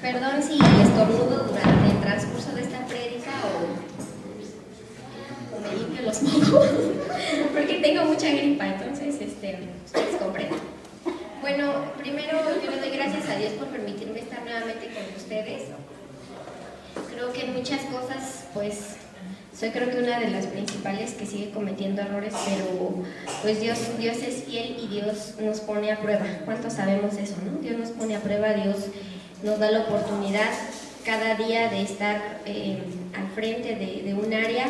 Perdón si estornudo durante el transcurso de esta prédica o me limpio los mocos, porque tengo mucha gripa, entonces ustedes comprendan. Bueno, primero yo le doy gracias a Dios por permitirme estar nuevamente con ustedes. Creo que en muchas cosas, pues, soy creo que una de las principales que sigue cometiendo errores, pero pues Dios es fiel y Dios nos pone a prueba. ¿Cuántos sabemos eso, no? Dios nos pone a prueba, Dios nos da la oportunidad cada día de estar al frente de un área,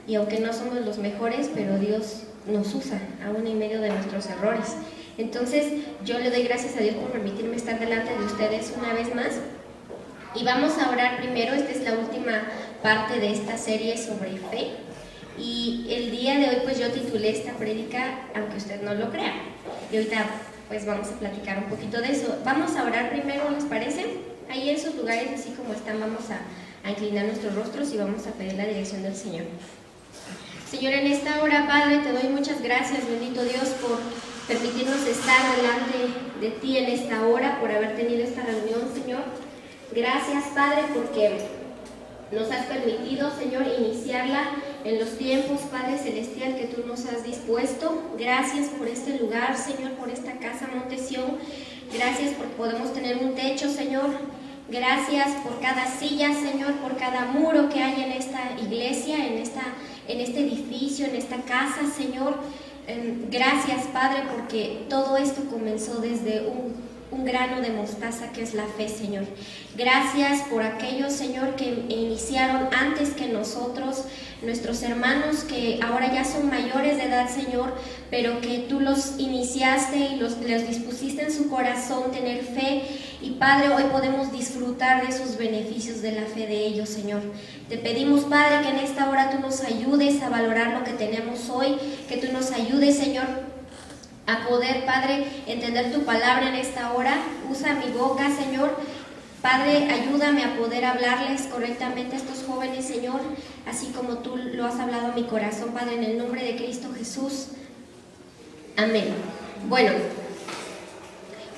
y aunque no somos los mejores, pero Dios nos usa aún en medio de nuestros errores. Entonces yo le doy gracias a Dios por permitirme estar delante de ustedes una vez más, y vamos a orar primero. Esta es la última parte de esta serie sobre fe, y el día de hoy pues yo titulé esta prédica Aunque usted no lo crea, y ahorita pues vamos a platicar un poquito de eso. Vamos a orar primero, ¿les parece? Ahí en sus lugares, así como están, vamos a inclinar nuestros rostros y vamos a pedir la dirección del Señor. Señor, en esta hora, Padre, te doy muchas gracias, bendito Dios, por permitirnos estar delante de ti en esta hora, por haber tenido esta reunión, Señor. Gracias, Padre, porque nos has permitido, Señor, iniciarla en los tiempos, Padre Celestial, que tú nos has dispuesto. Gracias por este lugar, Señor, por esta casa Monte Sión. Gracias porque podemos tener un techo, Señor. Gracias por cada silla, Señor, por cada muro que hay en esta iglesia, en este edificio, en esta casa, Señor. Gracias, Padre, porque todo esto comenzó desde un grano de mostaza que es la fe, Señor. Gracias por aquellos, Señor, que iniciaron antes que nosotros, nuestros hermanos que ahora ya son mayores de edad, Señor, pero que tú los iniciaste y les dispusiste en su corazón tener fe. Y Padre, hoy podemos disfrutar de esos beneficios de la fe de ellos, Señor. Te pedimos, Padre, que en esta hora tú nos ayudes a valorar lo que tenemos hoy, que tú nos ayudes, Señor, a poder, Padre, entender tu palabra en esta hora. Usa mi boca, Señor. Padre, ayúdame a poder hablarles correctamente a estos jóvenes, Señor, así como tú lo has hablado a mi corazón, Padre, en el nombre de Cristo Jesús. Amén. Bueno,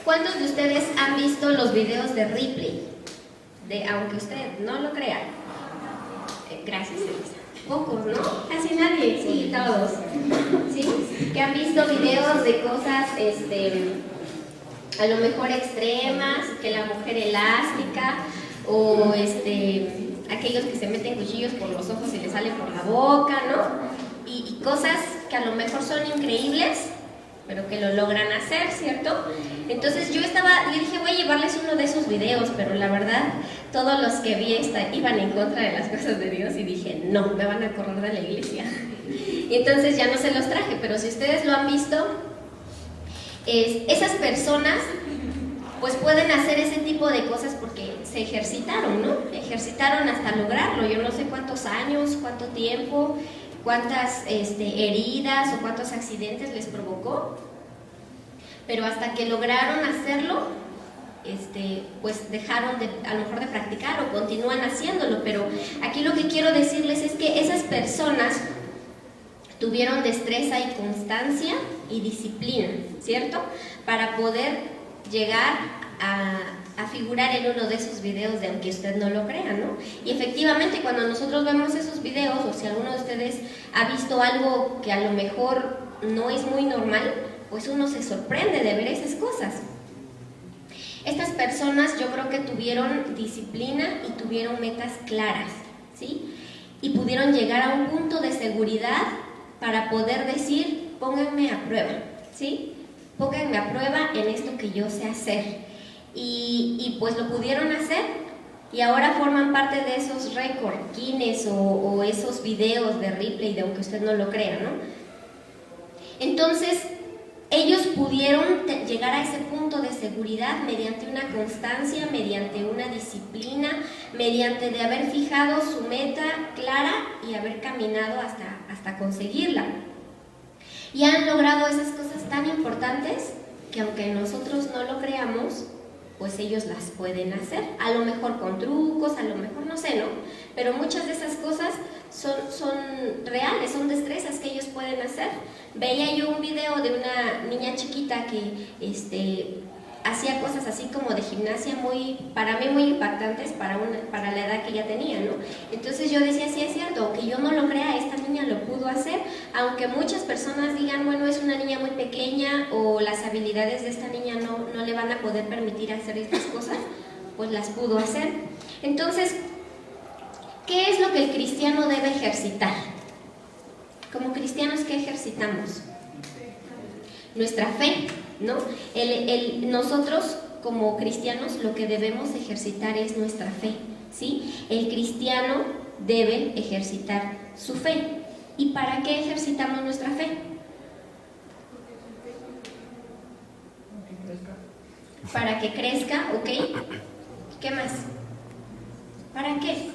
¿cuántos de ustedes han visto los videos de Ripley? Aunque usted no lo crea. Gracias, Elisa. Pocos, ¿no? Casi nadie. Sí, todos. ¿Sí? Que han visto videos de cosas, a lo mejor extremas, que la mujer elástica, o aquellos que se meten cuchillos por los ojos y les sale por la boca, ¿no? Y cosas que a lo mejor son increíbles, pero que lo logran hacer, ¿cierto? Entonces yo dije, voy a llevarles uno de esos videos, pero la verdad, todos los que vi iban en contra de las cosas de Dios, y dije, no, me van a correr de la iglesia. Y entonces ya no se los traje, pero si ustedes lo han visto, esas personas pues pueden hacer ese tipo de cosas porque se ejercitaron, ¿no? Ejercitaron hasta lograrlo. Yo no sé cuántos años, cuánto tiempo, cuántas heridas o cuántos accidentes les provocó, pero hasta que lograron hacerlo, pues dejaron a lo mejor de practicar o continúan haciéndolo. Pero aquí lo que quiero decirles es que esas personas tuvieron destreza y constancia y disciplina, ¿cierto? Para poder llegar a figurar en uno de esos videos de Aunque usted no lo crea, ¿no? Y efectivamente, cuando nosotros vemos esos videos, o si alguno de ustedes ha visto algo que a lo mejor no es muy normal, pues uno se sorprende de ver esas cosas. Estas personas yo creo que tuvieron disciplina y tuvieron metas claras, ¿sí? Y pudieron llegar a un punto de seguridad para poder decir, pónganme a prueba, ¿sí? Pónganme a prueba en esto que yo sé hacer. Y pues lo pudieron hacer, y ahora forman parte de esos récords Guinness o esos videos de Ripley, de Aunque usted no lo crea, ¿no? Entonces, ellos pudieron llegar a ese punto de seguridad mediante una constancia, mediante una disciplina, mediante de haber fijado su meta clara y haber caminado hasta conseguirla. Y han logrado esas cosas tan importantes que aunque nosotros no lo creamos, pues ellos las pueden hacer, a lo mejor con trucos, a lo mejor no sé, ¿no? Pero muchas de esas cosas son reales, son destrezas que ellos pueden hacer. Veía yo un video de una niña chiquita que hacía cosas así como de gimnasia para mí muy impactantes para la edad que ella tenía, ¿no? Entonces yo decía, sí es cierto, aunque yo no lo crea, esta niña lo pudo hacer, aunque muchas personas digan, bueno, es una niña muy pequeña o las habilidades de esta niña no le van a poder permitir hacer estas cosas, pues las pudo hacer. Entonces, ¿qué es lo que el cristiano debe ejercitar? Como cristianos, ¿qué ejercitamos? Nuestra fe, ¿no? Nosotros como cristianos lo que debemos ejercitar es nuestra fe, ¿sí? El cristiano debe ejercitar su fe. ¿Y para qué ejercitamos nuestra fe? Para que crezca, ¿ok? ¿Qué más? ¿Para qué?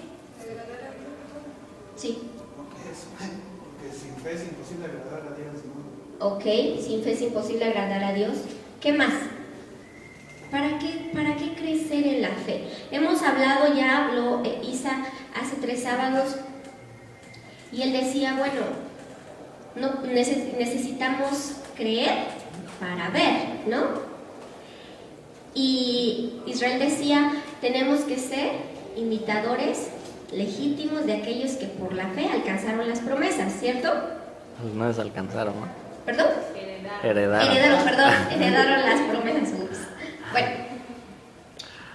Sí. Porque sin fe es imposible agradar a Dios, ¿no? Ok, sin fe es imposible agradar a Dios. ¿Qué más? ¿Para qué crecer en la fe? Hemos hablado, ya habló Isa hace 3 sábados, y él decía, bueno, no, necesitamos creer para ver, ¿no? Y Israel decía, tenemos que ser imitadores legítimos de aquellos que por la fe alcanzaron las promesas, ¿cierto? Pues no les alcanzaron, ¿no? ¿Perdón? Heredaron las promesas. Ups. Bueno,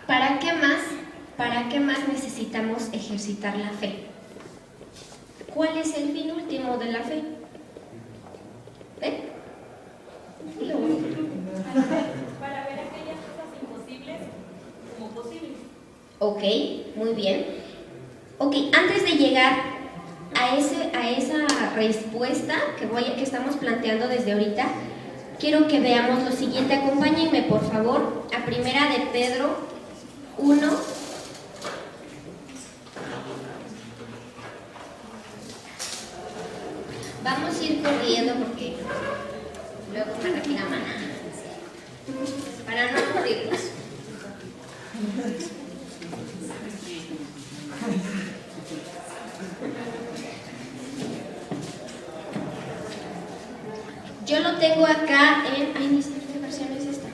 ¿para qué más necesitamos ejercitar la fe? ¿Cuál es el fin último de la fe? Para ver aquellas cosas imposibles como posibles. Ok, muy bien. Ok, antes de llegar a esa respuesta que estamos planteando desde ahorita, quiero que veamos lo siguiente. Acompáñenme, por favor, a Primera de Pedro 1. Vamos a ir corriendo porque luego me reclaman, para no aburrirnos. Yo lo tengo acá en... Ay, ni sé qué versión es esta.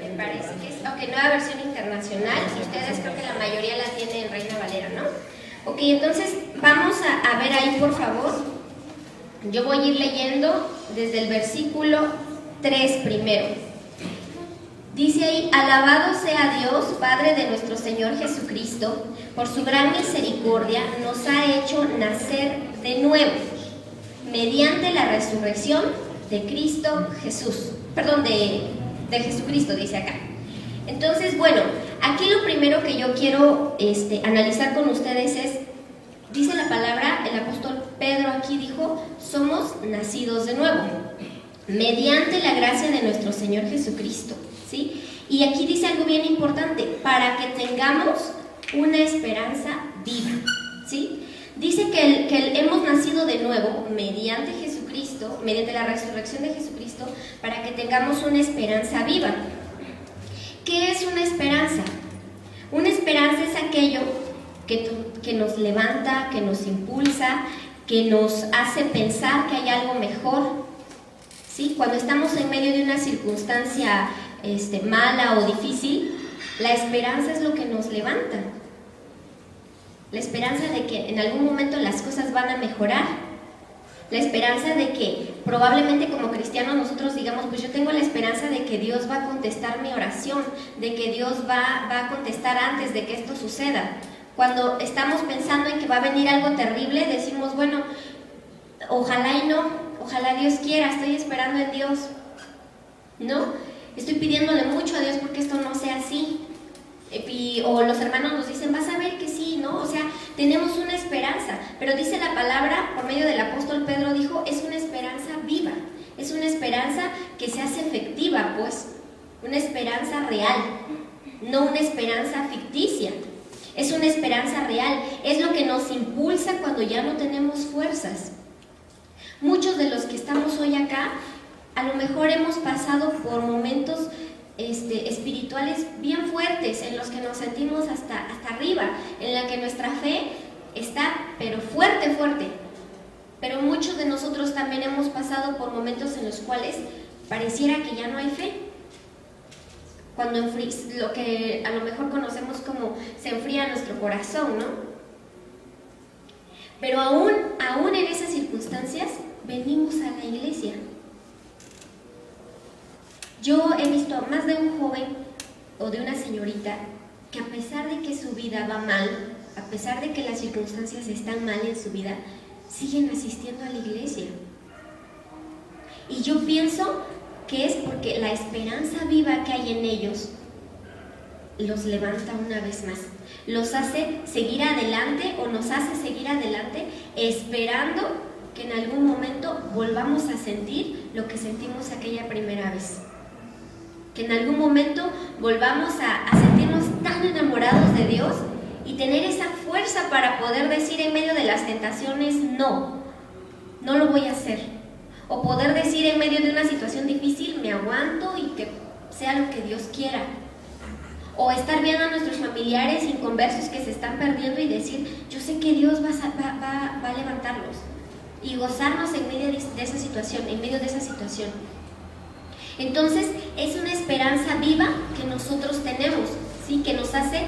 Me parece que es... Ok, nueva versión internacional. Y ustedes creo que la mayoría la tienen en Reina Valera, ¿no? Ok, entonces vamos a ver ahí, por favor. Yo voy a ir leyendo desde el versículo 3 primero. Dice ahí, alabado sea Dios, Padre de nuestro Señor Jesucristo, por su gran misericordia nos ha hecho nacer de nuevo, mediante la resurrección de Cristo Jesús. Perdón, de Jesucristo, dice acá. Entonces, bueno, aquí lo primero que yo quiero analizar con ustedes es, dice la palabra, el apóstol Pedro aquí dijo, somos nacidos de nuevo, mediante la gracia de nuestro Señor Jesucristo, ¿sí? Y aquí dice algo bien importante, para que tengamos una esperanza viva, ¿sí? Dice que hemos nacido de nuevo mediante Jesucristo, mediante la resurrección de Jesucristo, para que tengamos una esperanza viva. ¿Qué es una esperanza? Una esperanza es aquello que nos levanta, que nos impulsa, que nos hace pensar que hay algo mejor, ¿sí? Cuando estamos en medio de una circunstancia mala o difícil, la esperanza es lo que nos levanta. La esperanza de que en algún momento las cosas van a mejorar. La esperanza de que probablemente como cristianos nosotros digamos, pues yo tengo la esperanza de que Dios va a contestar mi oración, de que Dios va a contestar antes de que esto suceda. Cuando estamos pensando en que va a venir algo terrible, decimos, bueno, ojalá y no, ojalá Dios quiera, estoy esperando en Dios, ¿no? Estoy pidiéndole mucho a Dios porque esto no sea así. O los hermanos nos dicen, vas a ver que sí, ¿no? O sea, tenemos una esperanza, pero dice la palabra, por medio del apóstol Pedro dijo, es una esperanza viva, es una esperanza que se hace efectiva, pues, una esperanza real, no una esperanza ficticia, es una esperanza real, es lo que nos impulsa cuando ya no tenemos fuerzas. Muchos de los que estamos hoy acá, a lo mejor hemos pasado por momentos espirituales bien fuertes, en los que nos sentimos hasta arriba, en la que nuestra fe está, pero fuerte, pero muchos de nosotros también hemos pasado por momentos en los cuales pareciera que ya no hay fe, cuando lo que a lo mejor conocemos como se enfría nuestro corazón, ¿no? Pero aún en esas circunstancias venimos a la iglesia. Yo he visto a más de un joven o de una señorita que a pesar de que su vida va mal, a pesar de que las circunstancias están mal en su vida, siguen asistiendo a la iglesia. Y yo pienso que es porque la esperanza viva que hay en ellos los levanta una vez más, los hace seguir adelante o nos hace seguir adelante esperando que en algún momento volvamos a sentir lo que sentimos aquella primera vez. Que en algún momento volvamos a sentirnos tan enamorados de Dios y tener esa fuerza para poder decir en medio de las tentaciones, no lo voy a hacer. O poder decir en medio de una situación difícil, me aguanto y que sea lo que Dios quiera. O estar viendo a nuestros familiares inconversos que se están perdiendo y decir, yo sé que Dios va a levantarlos. Y gozarnos en medio de esa situación, en medio de esa situación. Entonces, es una esperanza viva que nosotros tenemos, ¿sí? Que nos hace,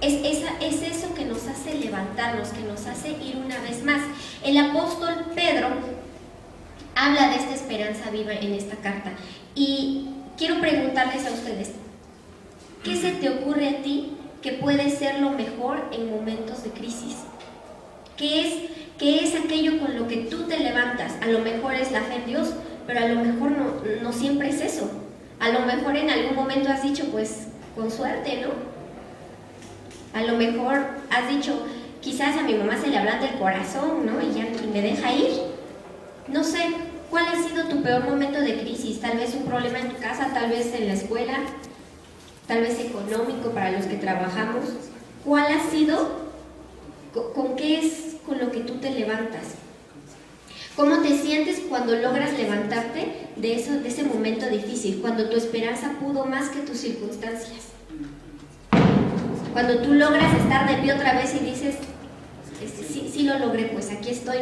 es eso que nos hace levantarnos, que nos hace ir una vez más. El apóstol Pedro habla de esta esperanza viva en esta carta. Y quiero preguntarles a ustedes, ¿qué se te ocurre a ti que puede ser lo mejor en momentos de crisis? ¿Qué es aquello con lo que tú te levantas? A lo mejor es la fe en Dios, pero a lo mejor no siempre es eso. A lo mejor en algún momento has dicho, pues, con suerte, ¿no? A lo mejor has dicho, quizás a mi mamá se le ablanda el corazón, ¿no? Y me deja ir. No sé, ¿cuál ha sido tu peor momento de crisis? Tal vez un problema en tu casa, tal vez en la escuela, tal vez económico para los que trabajamos. ¿Cuál ha sido? ¿Con qué es con lo que tú te levantas? ¿Cómo te sientes cuando logras levantarte de ese momento difícil? Cuando tu esperanza pudo más que tus circunstancias. Cuando tú logras estar de pie otra vez y dices, sí lo logré, pues aquí estoy,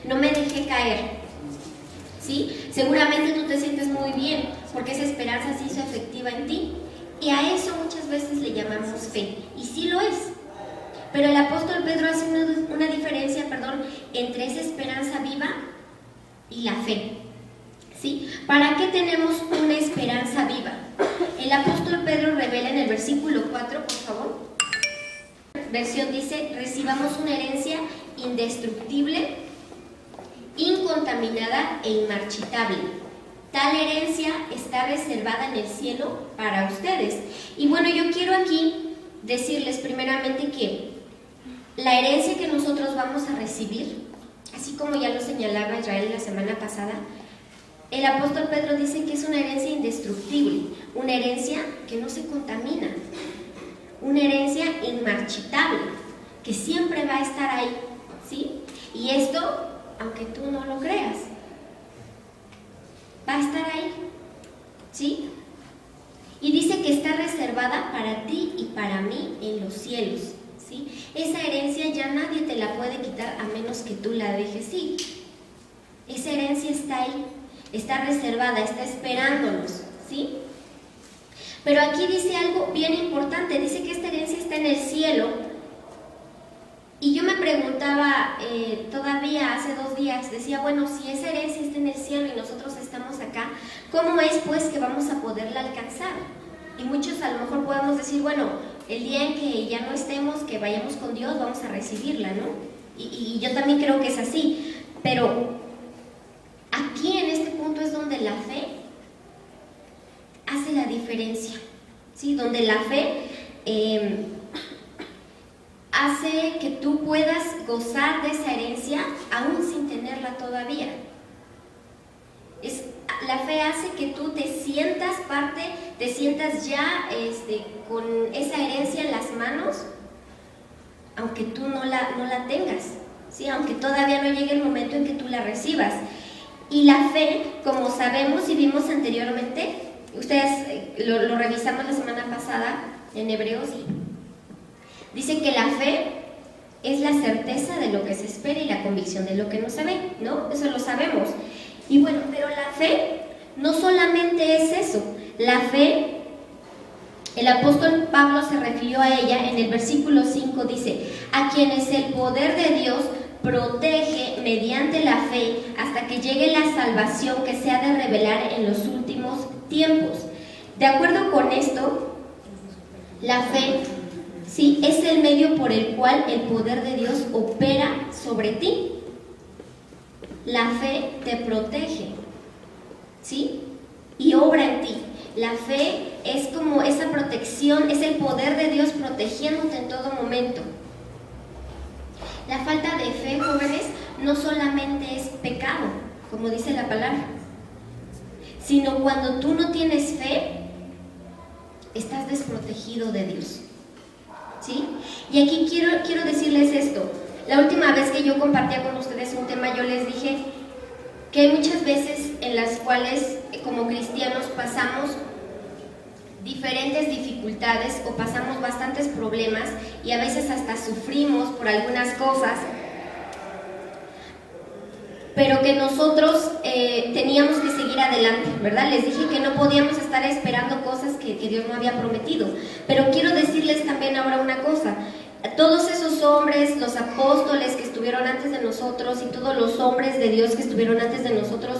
no me dejé caer. ¿Sí? Seguramente tú te sientes muy bien porque esa esperanza se hizo efectiva en ti. Y a eso muchas veces le llamamos fe. Y sí lo es. Pero el apóstol Pedro hace una diferencia, entre esa esperanza viva y la fe. ¿Sí? ¿Para qué tenemos una esperanza viva? El apóstol Pedro revela en el versículo 4, por favor. Versión dice, recibamos una herencia indestructible, incontaminada e inmarchitable. Tal herencia está reservada en el cielo para ustedes. Y bueno, yo quiero aquí decirles primeramente que la herencia que nosotros vamos a recibir, así como ya lo señalaba Israel la semana pasada, el apóstol Pedro dice que es una herencia indestructible, una herencia que no se contamina, una herencia inmarchitable, que siempre va a estar ahí, ¿sí? Y esto, aunque tú no lo creas, va a estar ahí, ¿sí? Y dice que está reservada para ti y para mí en los cielos, ¿sí? Esa herencia ya nadie te la puede quitar a menos que tú la dejes ir. Esa herencia está ahí, está reservada, está esperándonos, ¿sí? Pero aquí dice algo bien importante, dice que esta herencia está en el cielo. Y yo me preguntaba todavía hace 2 días, decía, bueno, si esa herencia está en el cielo y nosotros estamos acá, ¿cómo es pues que vamos a poderla alcanzar? Y muchos a lo mejor podemos decir, bueno, el día en que ya no estemos, que vayamos con Dios, vamos a recibirla, ¿no? Y yo también creo que es así, pero aquí en este punto es donde la fe hace la diferencia, ¿sí? Donde la fe hace que tú puedas gozar de esa herencia aún sin tenerla todavía. La fe hace que tú te sientas parte, te sientas ya con esa herencia en las manos, aunque tú no la tengas, ¿sí? Aunque todavía no llegue el momento en que tú la recibas. Y la fe, como sabemos y vimos anteriormente, ustedes lo revisamos la semana pasada en Hebreos, y dice que la fe es la certeza de lo que se espera y la convicción de lo que no se ve, ¿no? Eso lo sabemos. Y bueno, pero la fe no solamente es eso, la fe El apóstol Pablo se refirió a ella en el versículo 5, dice: a quienes el poder de Dios protege mediante la fe hasta que llegue la salvación que se ha de revelar en los últimos tiempos. De acuerdo con esto, la fe, sí, es el medio por el cual el poder de Dios opera sobre ti. La fe te protege, ¿sí? Y obra en ti. La fe es como esa protección, es el poder de Dios protegiéndote en todo momento. La falta de fe, jóvenes, no solamente es pecado, como dice la palabra, sino cuando tú no tienes fe, estás desprotegido de Dios, ¿sí? Y aquí quiero decirles esto. La última vez que yo compartía con ustedes un tema, yo les dije que hay muchas veces en las cuales como cristianos pasamos diferentes dificultades o pasamos bastantes problemas y a veces hasta sufrimos por algunas cosas, pero que nosotros teníamos que seguir adelante, ¿verdad? Les dije que no podíamos estar esperando cosas que Dios no había prometido, pero quiero decirles también ahora una cosa. Todos esos hombres, los apóstoles que estuvieron antes de nosotros y todos los hombres de Dios que estuvieron antes de nosotros,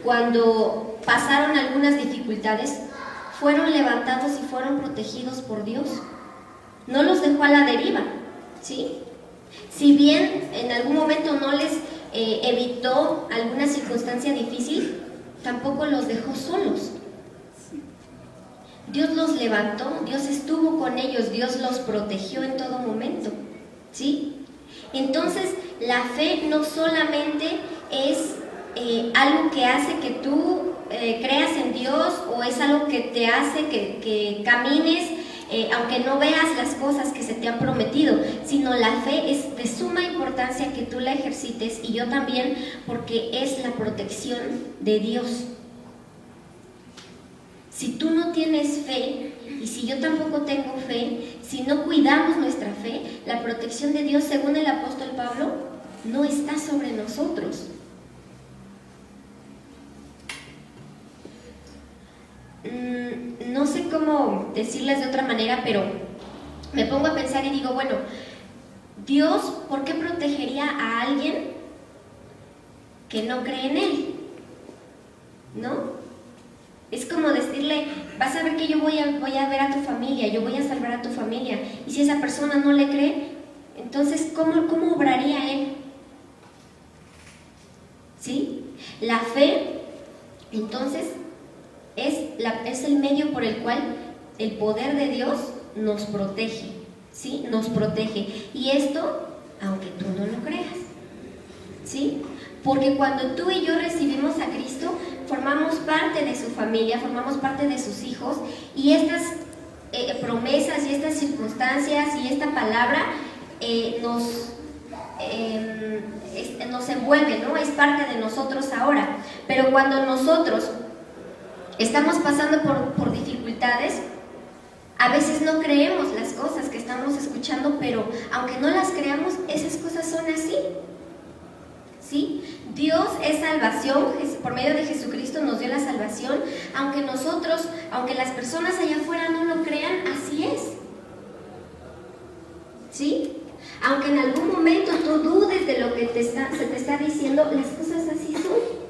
cuando pasaron algunas dificultades, fueron levantados y fueron protegidos por Dios. No los dejó a la deriva, ¿sí? Si bien en algún momento no les evitó alguna circunstancia difícil, tampoco los dejó solos. Dios los levantó, Dios estuvo con ellos, Dios los protegió en todo momento, ¿sí? Entonces, la fe no solamente es algo que hace que tú creas en Dios, o es algo que te hace que camines aunque no veas las cosas que se te han prometido, sino la fe es de suma importancia que tú la ejercites, y yo también, porque es la protección de Dios. Si tú no tienes fe, y si yo tampoco tengo fe, si no cuidamos nuestra fe, la protección de Dios, según el apóstol Pablo, no está sobre nosotros. No sé cómo decirles de otra manera, pero me pongo a pensar y digo, bueno, Dios, ¿por qué protegería a alguien que no cree en Él? ¿No? Es como decirle, vas a ver que yo voy a ver a tu familia, yo voy a salvar a tu familia, y si esa persona no le cree, entonces ¿cómo obraría Él? ¿Sí? La fe, entonces, es el medio por el cual el poder de Dios nos protege, ¿sí? Nos protege. Y esto, aunque tú no lo creas, ¿sí? Porque cuando tú y yo recibimos a Cristo, formamos parte de su familia, formamos parte de sus hijos, y estas promesas y estas circunstancias y esta palabra nos envuelve, ¿no? Es parte de nosotros ahora. Pero cuando nosotros estamos pasando por dificultades, a veces no creemos las cosas que estamos escuchando, pero aunque no las creamos, esas cosas son así, ¿sí? Dios es salvación, por medio de Jesucristo nos dio la salvación, aunque las personas allá afuera no lo crean, así es, ¿sí? Aunque en algún momento tú dudes de lo que se te está diciendo, las cosas así son.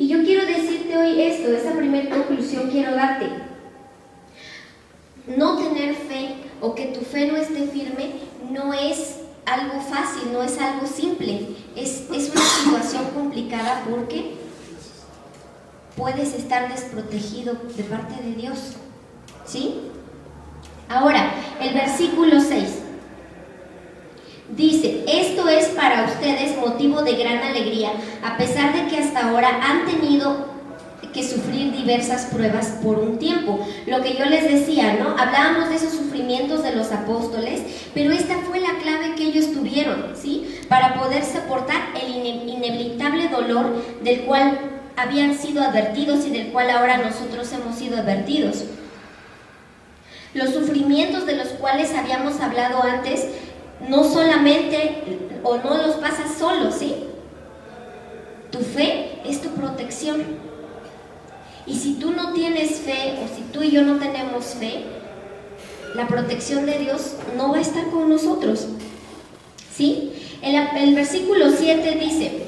Y yo quiero decirte hoy esto, esa primera conclusión quiero darte. No tener fe, o que tu fe no esté firme, no es algo fácil, no es algo simple. Es una situación complicada, porque puedes estar desprotegido de parte de Dios, ¿sí? Ahora, el versículo 6 dice: esto es para ustedes motivo de gran alegría, a pesar de que hasta ahora han tenido que sufrir diversas pruebas por un tiempo. Lo que yo les decía, ¿no? Hablábamos de esos sufrimientos de los apóstoles, pero esta fue la clave que ellos tuvieron, ¿sí? Para poder soportar el inevitable dolor del cual habían sido advertidos y del cual ahora nosotros hemos sido advertidos. Los sufrimientos de los cuales habíamos hablado antes, no solamente, o no los pasas solo, ¿sí? Tu fe es tu protección. Y si tú no tienes fe, o si tú y yo no tenemos fe, la protección de Dios no va a estar con nosotros. ¿Sí? El versículo 7 dice: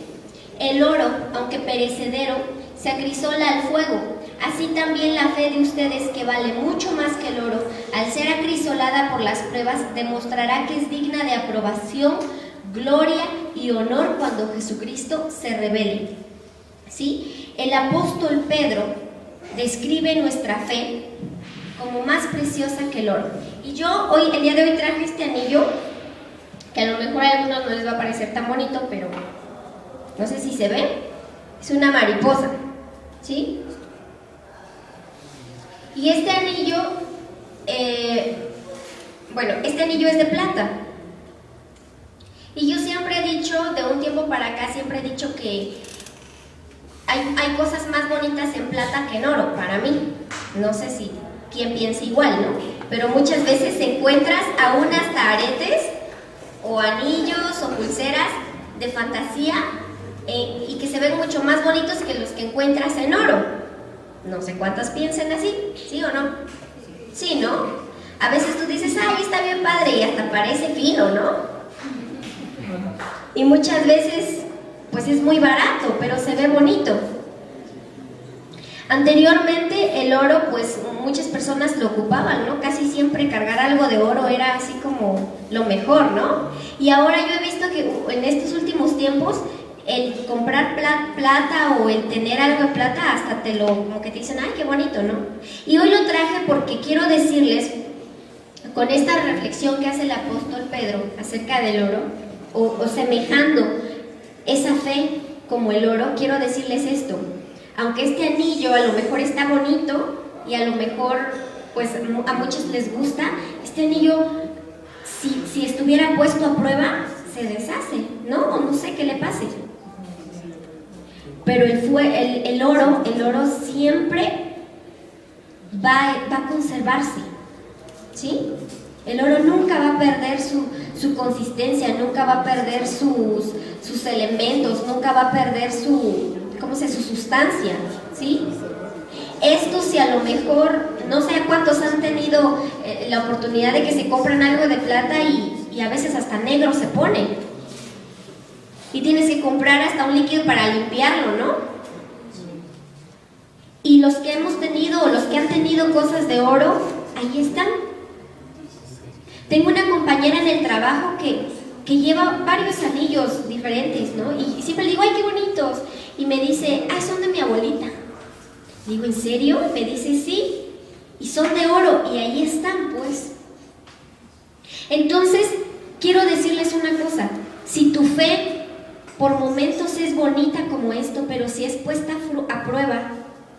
el oro, aunque perecedero, se acrisola al fuego. Así también la fe de ustedes, que vale mucho más que el oro, al ser acrisolada por las pruebas, demostrará que es digna de aprobación, gloria y honor cuando Jesucristo se revele. ¿Sí? El apóstol Pedro describe nuestra fe como más preciosa que el oro. Y yo el día de hoy traje este anillo, que a lo mejor a algunos no les va a parecer tan bonito, pero no sé si se ve. Es una mariposa, ¿sí? Y este anillo, este anillo es de plata. Y yo siempre he dicho, de un tiempo para acá, siempre he dicho que hay cosas más bonitas en plata que en oro, para mí. No sé si quién piensa igual, ¿no? Pero muchas veces encuentras aún hasta aretes o anillos o pulseras de fantasía y que se ven mucho más bonitos que los que encuentras en oro. No sé cuántas piensen así, ¿sí o no? Sí, ¿no? A veces tú dices, ay, está bien padre, y hasta parece fino, ¿no? Y muchas veces, pues es muy barato, pero se ve bonito. Anteriormente el oro, pues muchas personas lo ocupaban, ¿no? Casi siempre cargar algo de oro era así como lo mejor, ¿no? Y ahora yo he visto que en estos últimos tiempos el comprar plata o el tener algo de plata hasta como que te dicen, ay, qué bonito, ¿no? Y hoy lo traje porque quiero decirles, con esta reflexión que hace el apóstol Pedro acerca del oro, o semejando esa fe como el oro, quiero decirles esto: aunque este anillo a lo mejor está bonito y a lo mejor pues a muchos les gusta, este anillo, si estuviera puesto a prueba, se deshace, ¿no? O no sé qué le pase. Pero el oro siempre va a conservarse, ¿sí? El oro nunca va a perder su consistencia, nunca va a perder sus elementos, nunca va a perder su sustancia, ¿sí? Esto, si a lo mejor, no sé cuántos han tenido la oportunidad de que se compran algo de plata y a veces hasta negro se pone. Y tienes que comprar hasta un líquido para limpiarlo, ¿no? Y los que hemos tenido, o los que han tenido cosas de oro, ahí están. Tengo una compañera en el trabajo que lleva varios anillos diferentes, ¿no? Y siempre le digo, ¡ay, qué bonitos! Y me dice, ¡ay, son de mi abuelita! Digo, ¿en serio? Me dice, sí. Y son de oro, y ahí están, pues. Entonces, quiero decirles una cosa. Si tu fe por momentos es bonita como esto, pero si es puesta a prueba,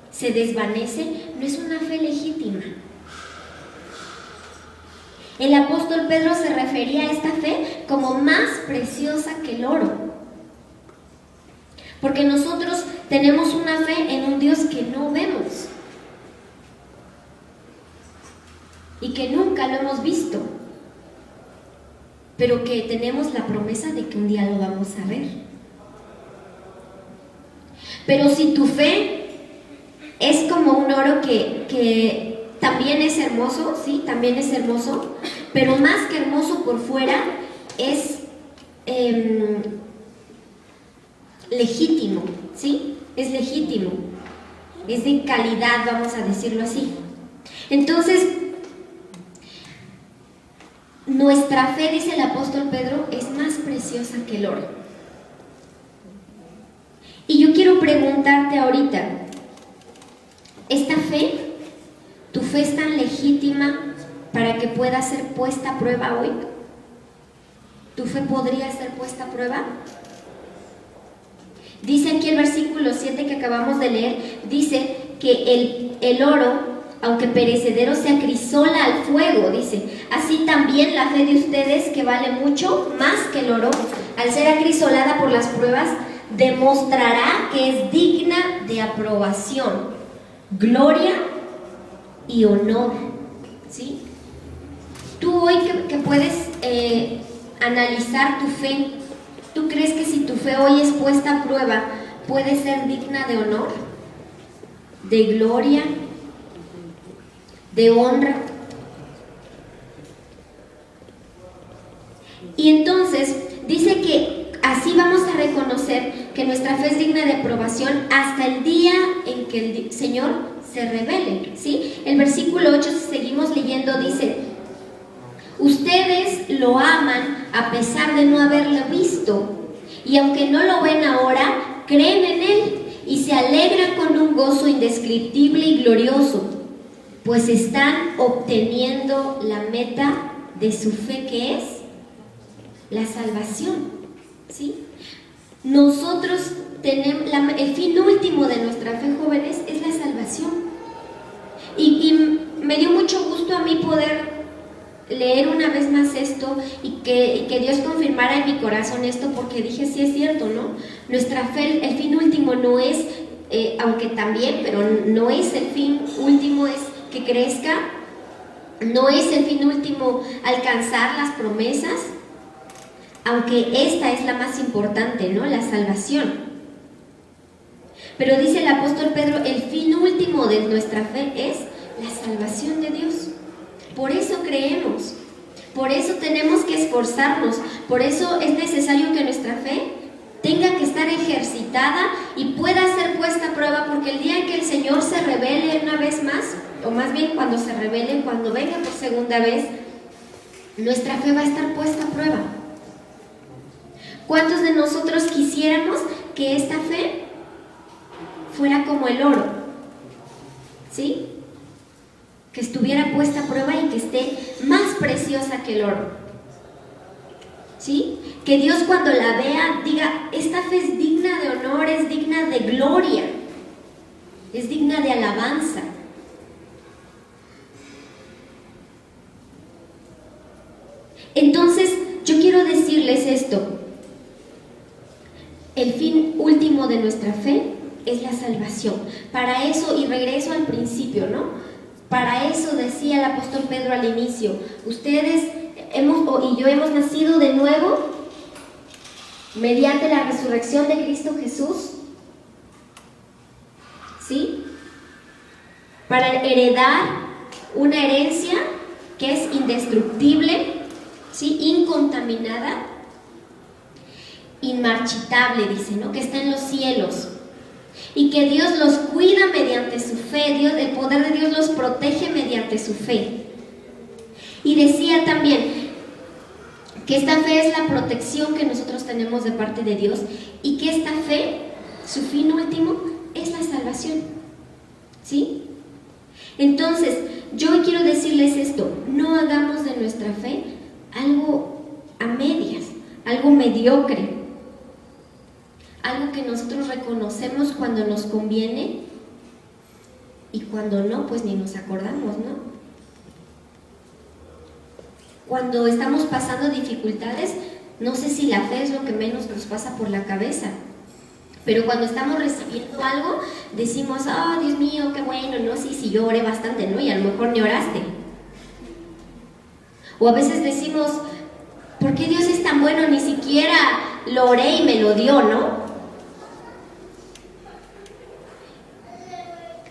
se desvanece, no es una fe legítima. El apóstol Pedro se refería a esta fe como más preciosa que el oro. Porque nosotros tenemos una fe en un Dios que no vemos y que nunca lo hemos visto, pero que tenemos la promesa de que un día lo vamos a ver. Pero si tu fe es como un oro que también es hermoso, sí, también es hermoso, pero más que hermoso por fuera, es legítimo, ¿sí? Es legítimo, es de calidad, vamos a decirlo así. Entonces, nuestra fe, dice el apóstol Pedro, es más preciosa que el oro. Y yo quiero preguntarte ahorita, ¿esta fe, tu fe es tan legítima para que pueda ser puesta a prueba hoy? ¿Tu fe podría ser puesta a prueba? Dice aquí el versículo 7 que acabamos de leer, dice que el oro, aunque perecedero, se acrisola al fuego, dice. Así también la fe de ustedes, que vale mucho más que el oro, al ser acrisolada por las pruebas, demostrará que es digna de aprobación, gloria y honor, ¿sí? Tú hoy que puedes analizar tu fe, ¿tú crees que si tu fe hoy es puesta a prueba, puede ser digna de honor, de gloria, de honra? Y entonces dice que así vamos a reconocer que nuestra fe es digna de aprobación hasta el día en que el Señor se revele, ¿sí? El versículo 8, si seguimos leyendo, dice: ustedes lo aman a pesar de no haberlo visto, y aunque no lo ven ahora, creen en Él y se alegran con un gozo indescriptible y glorioso, pues están obteniendo la meta de su fe, que es la salvación, ¿sí? Nosotros tenemos el fin último de nuestra fe, jóvenes, es la salvación. Y me dio mucho gusto a mí poder leer una vez más esto y que Dios confirmara en mi corazón esto, porque dije, sí es cierto, ¿no? Nuestra fe, el fin último no es, aunque también, pero no es el fin último, es que crezca, no es el fin último alcanzar las promesas, aunque esta es la más importante, ¿no? La salvación. Pero dice el apóstol Pedro, el fin último de nuestra fe es la salvación de Dios. Por eso creemos, por eso tenemos que esforzarnos, por eso es necesario que nuestra fe tenga que estar ejercitada y pueda ser puesta a prueba, porque el día en que el Señor se revele una vez más, o más bien cuando se revele, cuando venga por segunda vez, nuestra fe va a estar puesta a prueba. ¿Cuántos de nosotros quisiéramos que esta fe fuera como el oro? ¿Sí? Que estuviera puesta a prueba y que esté más preciosa que el oro. ¿Sí? Que Dios cuando la vea diga, esta fe es digna de honor, es digna de gloria, es digna de alabanza. Entonces, yo quiero decirles esto. El fin último de nuestra fe es la salvación. Para eso, y regreso al principio, ¿no? Para eso decía el apóstol Pedro al inicio, ustedes y yo hemos nacido de nuevo mediante la resurrección de Cristo Jesús, ¿sí? Para heredar una herencia que es indestructible, ¿sí? Incontaminada, inmarchitable, dice, ¿no? Que está en los cielos. Y que Dios los cuida mediante su fe, el poder de Dios los protege mediante su fe. Y decía también que esta fe es la protección que nosotros tenemos de parte de Dios y que esta fe, su fin último, es la salvación. ¿Sí? Entonces, yo quiero decirles esto, no hagamos de nuestra fe algo a medias, algo mediocre, algo que nosotros reconocemos cuando nos conviene y cuando no, pues ni nos acordamos, ¿no? Cuando estamos pasando dificultades, no sé si la fe es lo que menos nos pasa por la cabeza, pero cuando estamos recibiendo algo, decimos, oh, Dios mío, qué bueno, ¿no? Sí, yo oré bastante, ¿no? Y a lo mejor ni oraste. O a veces decimos, ¿por qué Dios es tan bueno? Ni siquiera lo oré y me lo dio, ¿no?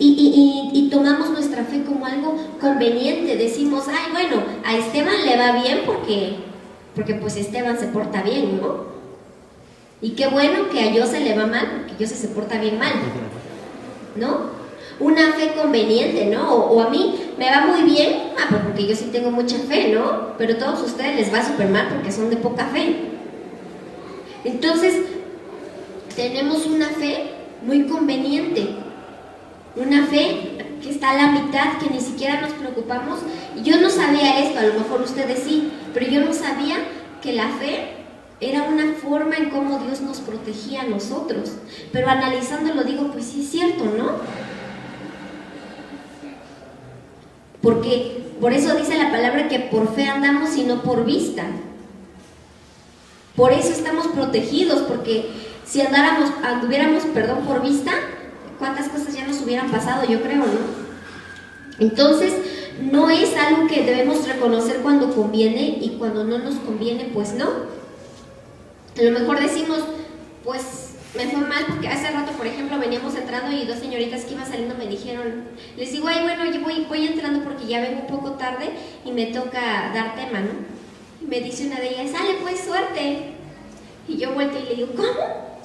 Y tomamos nuestra fe como algo conveniente. Decimos, ay, bueno, a Esteban le va bien porque pues Esteban se porta bien, ¿no? Y qué bueno que a Jose le va mal porque Jose se porta bien mal, ¿no? Una fe conveniente, ¿no? O a mí me va muy bien, pues porque yo sí tengo mucha fe, ¿no? Pero a todos ustedes les va súper mal porque son de poca fe. Entonces, tenemos una fe muy conveniente, una fe que está a la mitad, que ni siquiera nos preocupamos. Yo no sabía esto, a lo mejor ustedes sí, pero yo no sabía que la fe era una forma en cómo Dios nos protegía a nosotros. Pero analizándolo digo, pues sí es cierto, ¿no? Porque por eso dice la palabra que por fe andamos y no por vista. Por eso estamos protegidos, porque si anduviéramos por vista, cuántas cosas ya nos hubieran pasado, yo creo, ¿no? Entonces, no es algo que debemos reconocer cuando conviene y cuando no nos conviene, pues no. A lo mejor decimos, pues me fue mal porque hace rato, por ejemplo, veníamos entrando y dos señoritas que iban saliendo me dijeron, les digo, ay, bueno, yo voy entrando porque ya vengo un poco tarde y me toca dar tema, ¿no? Y me dice una de ellas, sale pues, suerte. Y yo vuelto y le digo, ¿cómo?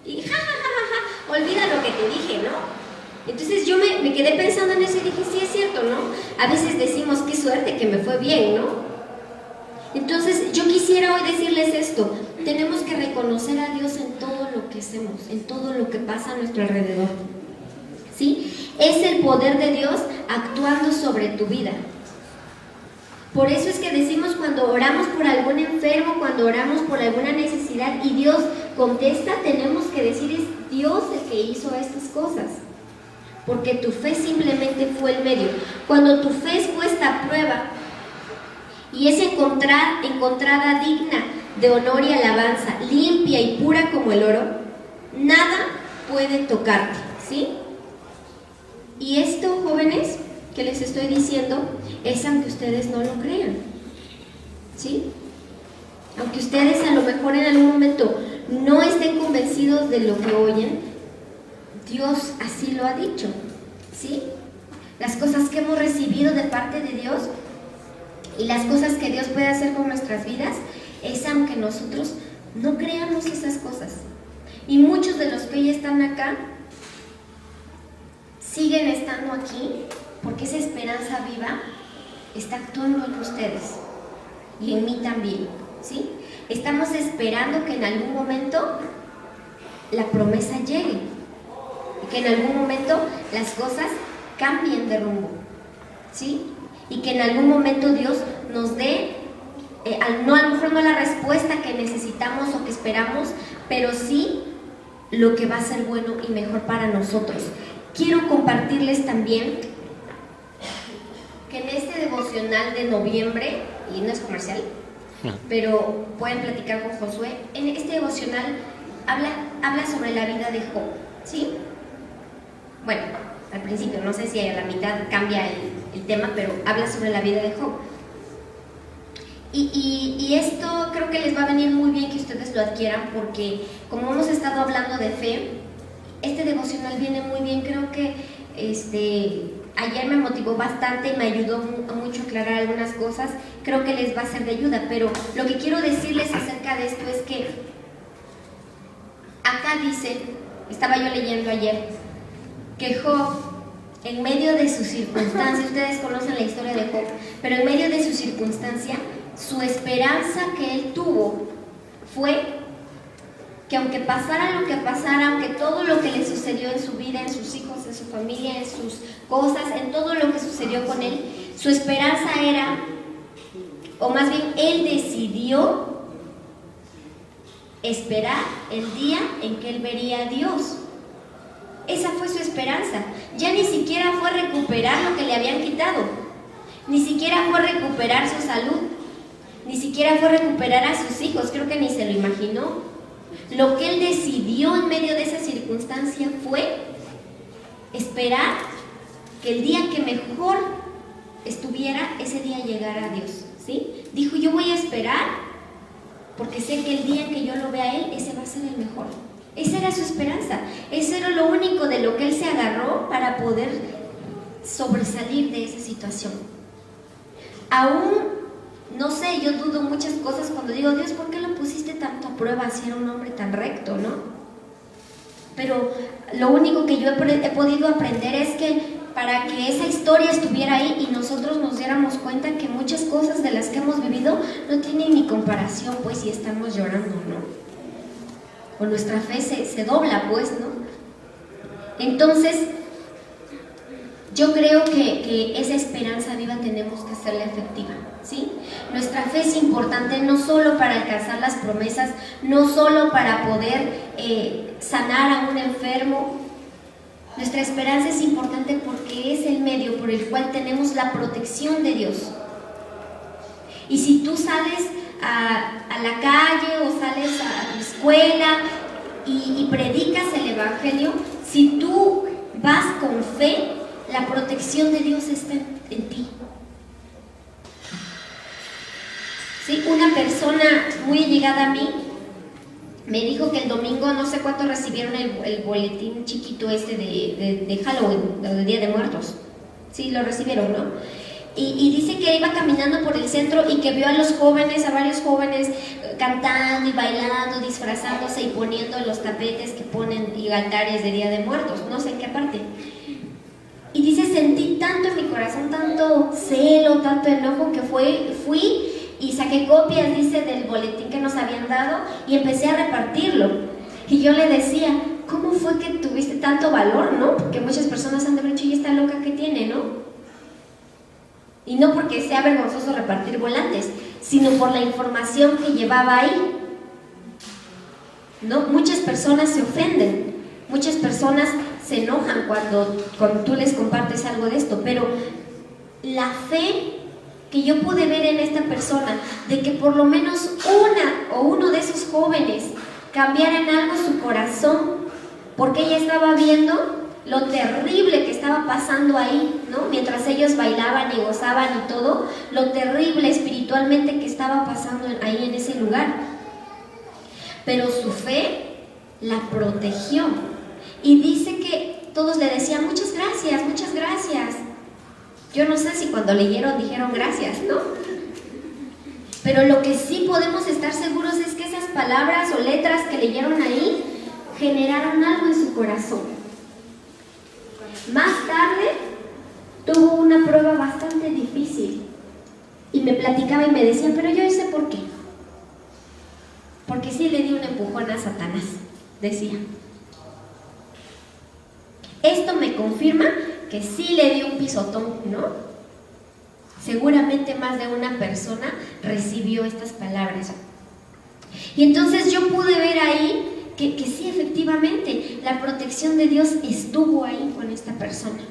Y ja, ja, ja, ja, ja, olvida lo que te dije, ¿no? Entonces yo me quedé pensando en eso y dije, sí, es cierto, ¿no? A veces decimos, qué suerte que me fue bien, ¿no? Entonces yo quisiera hoy decirles esto, tenemos que reconocer a Dios en todo lo que hacemos, en todo lo que pasa a nuestro alrededor, ¿sí? Es el poder de Dios actuando sobre tu vida. Por eso es que decimos cuando oramos por algún enfermo, cuando oramos por alguna necesidad y Dios contesta, tenemos que decir, es Dios el que hizo estas cosas. Porque tu fe simplemente fue el medio. Cuando tu fe es puesta a prueba y es encontrada digna de honor y alabanza, limpia y pura como el oro, nada puede tocarte, ¿sí? Y esto, jóvenes, que les estoy diciendo, es aunque ustedes no lo crean, ¿sí? Aunque ustedes a lo mejor en algún momento no estén convencidos de lo que oyen, Dios así lo ha dicho, ¿sí? Las cosas que hemos recibido de parte de Dios y las cosas que Dios puede hacer con nuestras vidas es aunque nosotros no creamos esas cosas. Y muchos de los que hoy están acá siguen estando aquí porque esa esperanza viva está actuando en ustedes y en mí también, ¿sí? Estamos esperando que en algún momento la promesa llegue. Que en algún momento las cosas cambien de rumbo, ¿sí? Y que en algún momento Dios nos dé, a lo mejor no la respuesta que necesitamos o que esperamos, pero sí lo que va a ser bueno y mejor para nosotros. Quiero compartirles también que en este devocional de noviembre, y no es comercial, pero pueden platicar con Josué, en este devocional habla sobre la vida de Job, ¿sí? Bueno, al principio, no sé si a la mitad cambia el tema, pero habla sobre la vida de Job. Y esto creo que les va a venir muy bien que ustedes lo adquieran porque como hemos estado hablando de fe, este devocional viene muy bien. Creo que ayer me motivó bastante y me ayudó mucho a aclarar algunas cosas. Creo que les va a ser de ayuda, pero lo que quiero decirles acerca de esto es que acá dice, estaba yo leyendo ayer, que Job, en medio de su circunstancia, ustedes conocen la historia de Job, pero en medio de su circunstancia, su esperanza que él tuvo fue que aunque pasara lo que pasara, aunque todo lo que le sucedió en su vida, en sus hijos, en su familia, en sus cosas, en todo lo que sucedió con él, su esperanza era, o más bien él decidió esperar el día en que él vería a Dios. Esa fue su esperanza. Ya ni siquiera fue recuperar lo que le habían quitado, ni siquiera fue recuperar su salud, ni siquiera fue recuperar a sus hijos, creo que ni se lo imaginó. Lo que él decidió en medio de esa circunstancia fue esperar que el día que mejor estuviera, ese día llegara a Dios, ¿sí? Dijo, yo voy a esperar porque sé que el día en que yo lo vea a él, ese va a ser el mejor. Esa era su esperanza, eso era lo único de lo que él se agarró para poder sobresalir de esa situación. Aún, no sé, yo dudo muchas cosas cuando digo, Dios, ¿por qué lo pusiste tanto a prueba si era un hombre tan recto, no? Pero lo único que yo he podido aprender es que para que esa historia estuviera ahí y nosotros nos diéramos cuenta que muchas cosas de las que hemos vivido no tienen ni comparación, pues, si estamos llorando, ¿no? O nuestra fe se dobla, pues, ¿no? Entonces, yo creo que esa esperanza viva tenemos que hacerla efectiva, ¿sí? Nuestra fe es importante no solo para alcanzar las promesas, no solo para poder sanar a un enfermo. Nuestra esperanza es importante porque es el medio por el cual tenemos la protección de Dios. Y si tú sales a la calle o sales a tu escuela y predicas el Evangelio, si tú vas con fe, la protección de Dios está en ti. ¿Sí? Una persona muy llegada a mí me dijo que el domingo, no sé cuántos recibieron el boletín chiquito de Halloween, del Día de Muertos. Sí, lo recibieron, ¿no? Y dice que iba caminando por el centro y que vio a los jóvenes, a varios jóvenes cantando y bailando, disfrazándose y poniendo los tapetes que ponen y altares de Día de Muertos, no sé en qué parte. Y dice, sentí tanto en mi corazón, tanto celo, tanto enojo, que fui y saqué copias, dice, del boletín que nos habían dado y empecé a repartirlo. Y yo le decía, ¿cómo fue que tuviste tanto valor, no? Porque muchas personas han de haber dicho, ¿y esta loca que tiene, no? Y no porque sea vergonzoso repartir volantes, sino por la información que llevaba ahí, ¿no? Muchas personas se ofenden, muchas personas se enojan cuando tú les compartes algo de esto, pero la fe que yo pude ver en esta persona, de que por lo menos una o uno de esos jóvenes cambiara en algo su corazón, porque ella estaba viendo lo terrible que estaba pasando ahí, ¿no? Mientras ellos bailaban y gozaban y todo, lo terrible espiritualmente que estaba pasando ahí en ese lugar. Pero su fe la protegió. Y dice que todos le decían, muchas gracias, muchas gracias. Yo no sé si cuando leyeron dijeron gracias, ¿no? Pero lo que sí podemos estar seguros es que esas palabras o letras que leyeron ahí generaron algo en su corazón. Más tarde tuvo una prueba bastante difícil y me platicaba y me decía, pero yo sé por qué. Porque sí le di un empujón a Satanás, decía. Esto me confirma que sí le di un pisotón, ¿no? Seguramente más de una persona recibió estas palabras. Y entonces yo pude ver ahí que sí, efectivamente, la protección de Dios estuvo ahí con esta persona.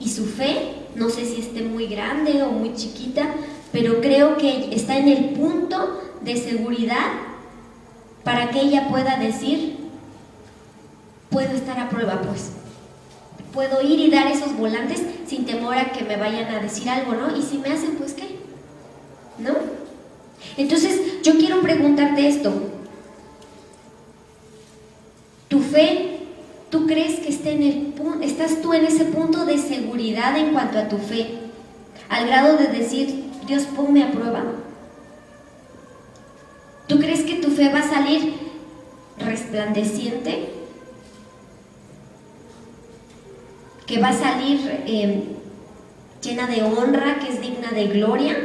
Y su fe, no sé si esté muy grande o muy chiquita, pero creo que está en el punto de seguridad para que ella pueda decir, puedo estar a prueba, pues. Puedo ir y dar esos volantes sin temor a que me vayan a decir algo, ¿no? Y si me hacen, pues, ¿qué? ¿No? Entonces, yo quiero preguntarte esto. ¿Tu fe, tú crees que estás tú en ese punto de seguridad en cuanto a tu fe? Al grado de decir, Dios, ponme a prueba. ¿Tú crees que tu fe va a salir resplandeciente? ¿Que va a salir llena de honra, que es digna de gloria?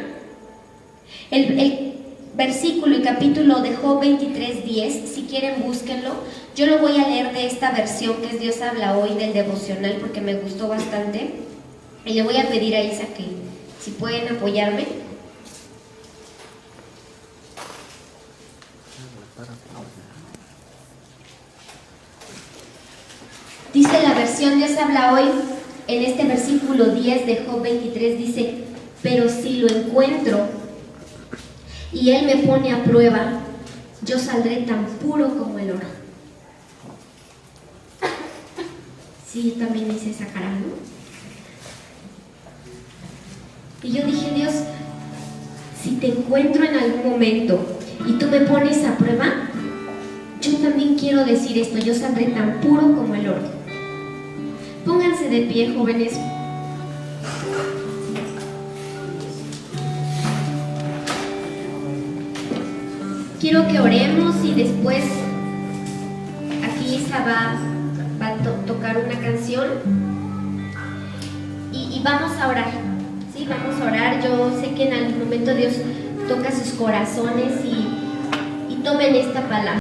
El versículo y capítulo de Job 23:10, si quieren búsquenlo. Yo lo voy a leer de esta versión que es Dios habla hoy del devocional porque me gustó bastante. Y le voy a pedir a Isa que si pueden apoyarme. Dice la versión Dios habla hoy, en este versículo 10 de Job 23, dice, pero si lo encuentro y Él me pone a prueba, yo saldré tan puro como el oro. Sí, yo también hice esa cara, ¿no? Y yo dije, Dios, si te encuentro en algún momento y tú me pones a prueba, yo también quiero decir esto, yo saldré tan puro como el oro. Pónganse de pie, jóvenes. Quiero que oremos y después aquí Isa va a tocar una canción y vamos a orar. Sí, vamos a orar. Yo sé que en algún momento Dios toca sus corazones y tomen esta palabra.